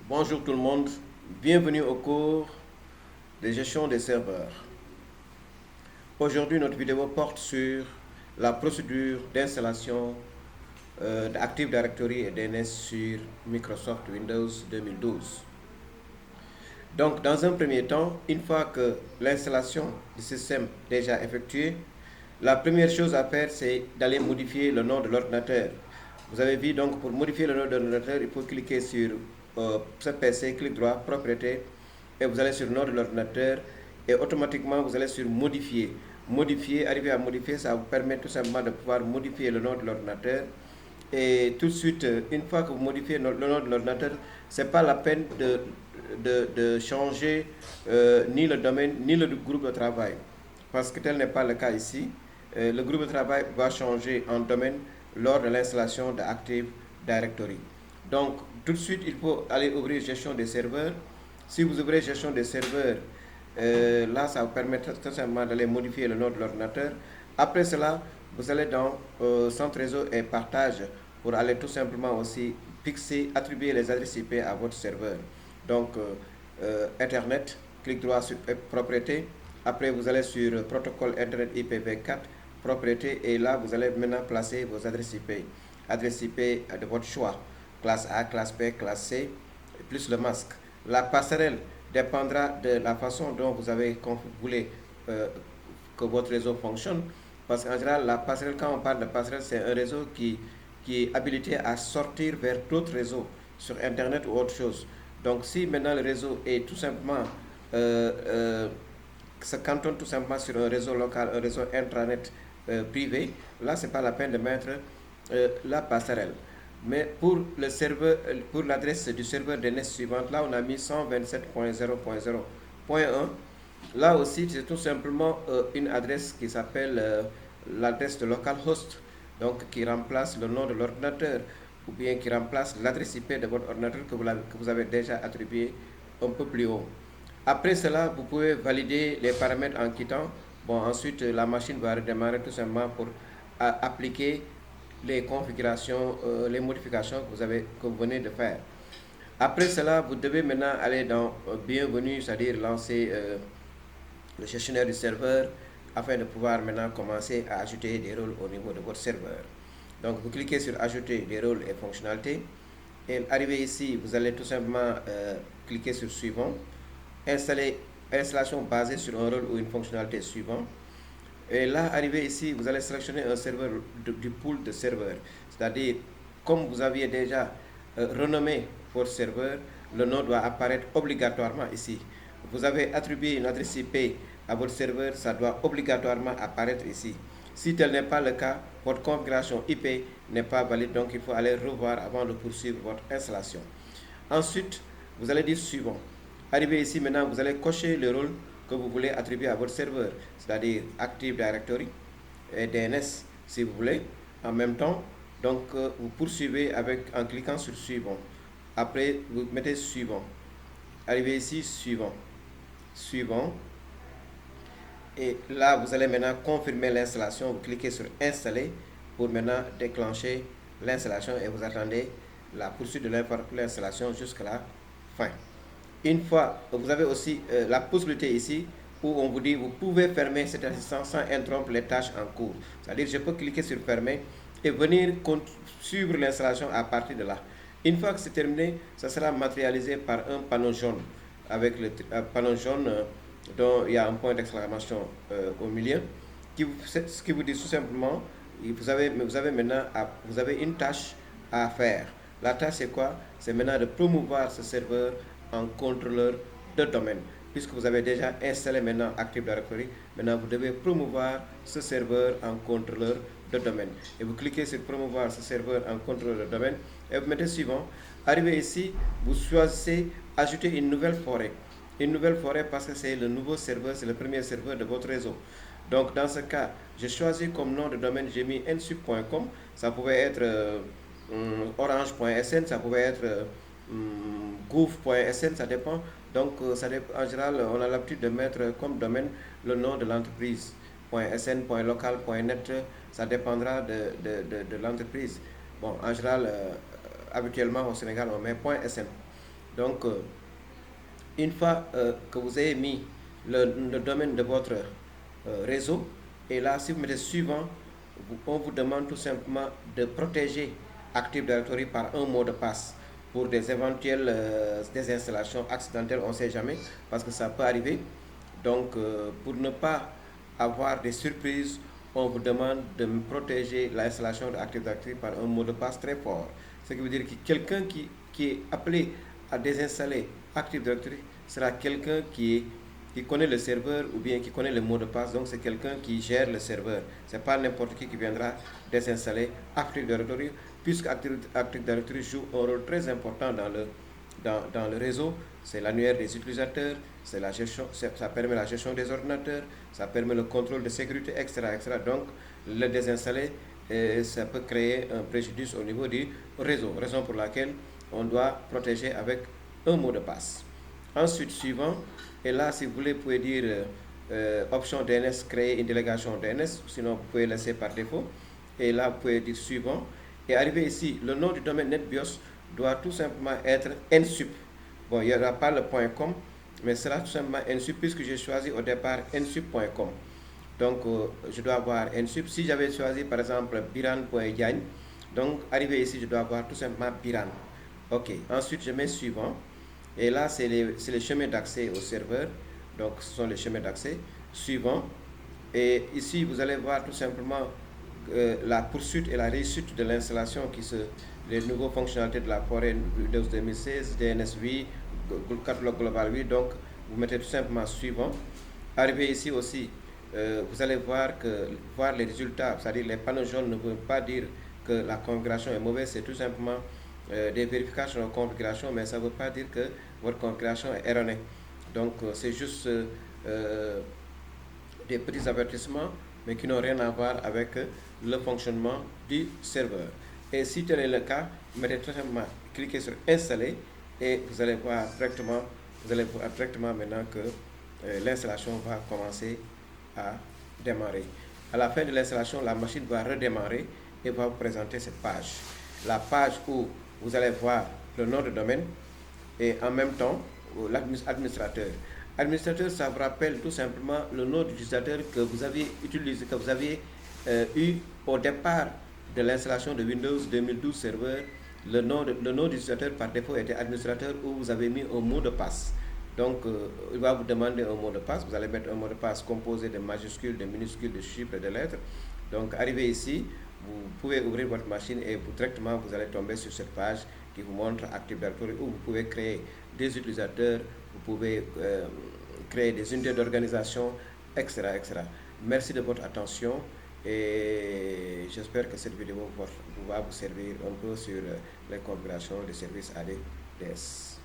Bonjour tout le monde, bienvenue au cours de gestion des serveurs. Aujourd'hui, notre vidéo porte sur la procédure d'installation d'Active Directory et DNS sur Microsoft Windows 2012. Donc, dans un premier temps, une fois que l'installation du système est déjà effectuée, la première chose à faire, c'est d'aller modifier le nom de l'ordinateur. Vous avez vu, donc, pour modifier le nom de l'ordinateur, il faut cliquer sur ce PC, clic droit, propriété, et vous allez sur le nom de l'ordinateur, et automatiquement, vous allez sur modifier. Modifier, arriver à modifier, ça vous permet tout simplement de pouvoir modifier le nom de l'ordinateur. Et tout de suite, une fois que vous modifiez le nom de l'ordinateur, ce n'est pas la peine de changer ni le domaine ni le groupe de travail. Parce que tel n'est pas le cas ici. Le groupe de travail va changer en domaine lors de l'installation de Active Directory. Donc, tout de suite, il faut aller ouvrir gestion des serveurs. Si vous ouvrez gestion des serveurs, là, ça vous permet tout simplement d'aller modifier le nom de l'ordinateur. Après cela, vous allez dans centre réseau et partage pour aller tout simplement aussi fixer, attribuer les adresses IP à votre serveur. Donc, Internet, clic droit sur propriété. Après, vous allez sur protocole Internet IPv4, propriété, et là, vous allez maintenant placer vos adresses IP. Adresse IP de votre choix, classe A, classe B, classe C, plus le masque. La passerelle dépendra de la façon dont vous voulez que votre réseau fonctionne. Parce qu'en général, la passerelle, quand on parle de passerelle, c'est un réseau qui est habilité à sortir vers d'autres réseaux sur Internet ou autre chose. Donc, si maintenant le réseau est tout simplement se cantonne tout simplement sur un réseau local, un réseau intranet privé, là, c'est pas la peine de mettre la passerelle. Mais pour le serveur, pour l'adresse du serveur DNS suivante, là, on a mis 127.0.0.1. Là aussi, c'est tout simplement une adresse qui s'appelle l'adresse de localhost, donc qui remplace le nom de l'ordinateur ou bien qui remplace l'adresse IP de votre ordinateur que vous avez déjà attribué un peu plus haut. Après cela, vous pouvez valider les paramètres en quittant. Bon, ensuite, la machine va redémarrer tout simplement pour appliquer les configurations, les modifications que vous venez de faire. Après cela, vous devez maintenant aller dans Bienvenue, c'est-à-dire lancer le gestionnaire du serveur afin de pouvoir maintenant commencer à ajouter des rôles au niveau de votre serveur. Donc, vous cliquez sur Ajouter des rôles et fonctionnalités. Et arrivé ici, vous allez tout simplement cliquer sur Suivant. Installation basée sur un rôle ou une fonctionnalité suivant. Et là, arrivé ici, vous allez sélectionner un serveur du pool de serveurs. C'est-à-dire, comme vous aviez déjà renommé votre serveur, le nom doit apparaître obligatoirement ici. Vous avez attribué une adresse IP à votre serveur, ça doit obligatoirement apparaître ici. Si tel n'est pas le cas, votre configuration IP n'est pas valide, donc il faut aller revoir avant de poursuivre votre installation. Ensuite, vous allez dire suivant. Arrivé ici, maintenant, vous allez cocher le rôle que vous voulez attribuer à votre serveur, c'est-à-dire Active Directory et DNS, si vous voulez, en même temps. Donc, vous poursuivez en cliquant sur suivant. Après, vous mettez suivant. Arrivé ici, suivant. Suivant. Et là, vous allez maintenant confirmer l'installation. Vous cliquez sur installer pour maintenant déclencher l'installation et vous attendez la poursuite de l'installation jusqu'à la fin. Une fois, vous avez aussi la possibilité ici où on vous dit vous pouvez fermer cet assistant sans interrompre les tâches en cours. C'est-à-dire je peux cliquer sur fermer et venir suivre l'installation à partir de là. Une fois que c'est terminé, ça sera matérialisé par un panneau jaune avec le panneau jaune dont il y a un point d'exclamation au milieu ce qui vous dit tout simplement vous avez maintenant vous avez une tâche à faire. La tâche c'est quoi? C'est maintenant de promouvoir ce serveur en contrôleur de domaine. Puisque vous avez déjà installé maintenant Active Directory, maintenant vous devez promouvoir ce serveur en contrôleur de domaine. Et vous cliquez sur promouvoir ce serveur en contrôleur de domaine et vous mettez suivant. Arrivé ici, vous choisissez ajouter une nouvelle forêt. Une nouvelle forêt parce que c'est le nouveau serveur, c'est le premier serveur de votre réseau. Donc dans ce cas, j'ai choisi comme nom de domaine, j'ai mis nsub.com. Ça pouvait être orange.sn, ça pouvait être gouv.sn, ça dépend. Donc, en général, on a l'habitude de mettre comme domaine le nom de l'entreprise. .sn, .local, .net, ça dépendra de l'entreprise. Bon, en général, habituellement au Sénégal, on met .sn. Donc, une fois que vous avez mis le domaine de votre réseau, et là, si vous mettez suivant, on vous demande tout simplement de protéger Active Directory par un mot de passe pour des éventuelles désinstallations accidentelles, on ne sait jamais, parce que ça peut arriver. Donc, pour ne pas avoir des surprises, on vous demande de protéger l'installation de Active Directory par un mot de passe très fort. Ce qui veut dire que quelqu'un qui est appelé à désinstaller Active Directory sera quelqu'un qui connaît le serveur ou bien qui connaît le mot de passe. Donc, c'est quelqu'un qui gère le serveur. Ce n'est pas n'importe qui viendra désinstaller Active Directory, puisque Active Directory joue un rôle très important dans le réseau. C'est l'annuaire des utilisateurs, c'est la gestion, ça permet la gestion des ordinateurs, ça permet le contrôle de sécurité, etc. etc. Donc, le désinstaller, ça peut créer un préjudice au niveau du réseau, raison pour laquelle on doit protéger avec un mot de passe. Ensuite, suivant, et là, si vous voulez, vous pouvez dire option DNS, créer une délégation DNS, sinon vous pouvez laisser par défaut. Et là, vous pouvez dire suivant. Et arrivé ici, le nom du domaine NetBIOS doit tout simplement être NSUP. Bon, il n'y aura pas le .com, mais ce sera tout simplement NSUP puisque j'ai choisi au départ nsup.com. Donc, je dois avoir NSUP. Si j'avais choisi par exemple biran.diagne, donc arrivé ici, je dois avoir tout simplement biran. Ok, ensuite je mets suivant. Et là, c'est les chemins d'accès au serveur. Donc, ce sont les chemins d'accès. Suivant. Et ici, vous allez voir tout simplement la poursuite et la réussite de l'installation les nouvelles fonctionnalités de la forêt Windows 2016, DNSV, catalogue global 8. Donc, vous mettez tout simplement suivant. Arrivé ici aussi, vous allez voir les résultats, c'est-à-dire les panneaux jaunes ne veulent pas dire que la configuration est mauvaise, c'est tout simplement des vérifications de configuration, mais ça ne veut pas dire que votre configuration est erronée. Donc, c'est juste des petits avertissements, mais qui n'ont rien à voir avec le fonctionnement du serveur. Et si tel est le cas, vous mettez tout simplement, cliquez sur installer et vous allez voir directement maintenant que l'installation va commencer à démarrer. À la fin de l'installation, la machine va redémarrer et va vous présenter cette page. La page où vous allez voir le nom de domaine et en même temps l'administrateur. Administrateur, ça vous rappelle tout simplement le nom d'utilisateur que vous aviez utilisé, que vous aviez eu au départ de l'installation de Windows 2012 Server. Le nom d'utilisateur par défaut était administrateur où vous avez mis un mot de passe. Donc, il va vous demander un mot de passe. Vous allez mettre un mot de passe composé de majuscules, de minuscules, de chiffres et de lettres. Donc, arrivé ici, vous pouvez ouvrir votre machine et directement, vous allez tomber sur cette page qui vous montre Active Directory où vous pouvez créer des utilisateurs, vous pouvez créer des unités d'organisation, etc., etc. Merci de votre attention et j'espère que cette vidéo va vous servir un peu sur les configurations des services ADDS.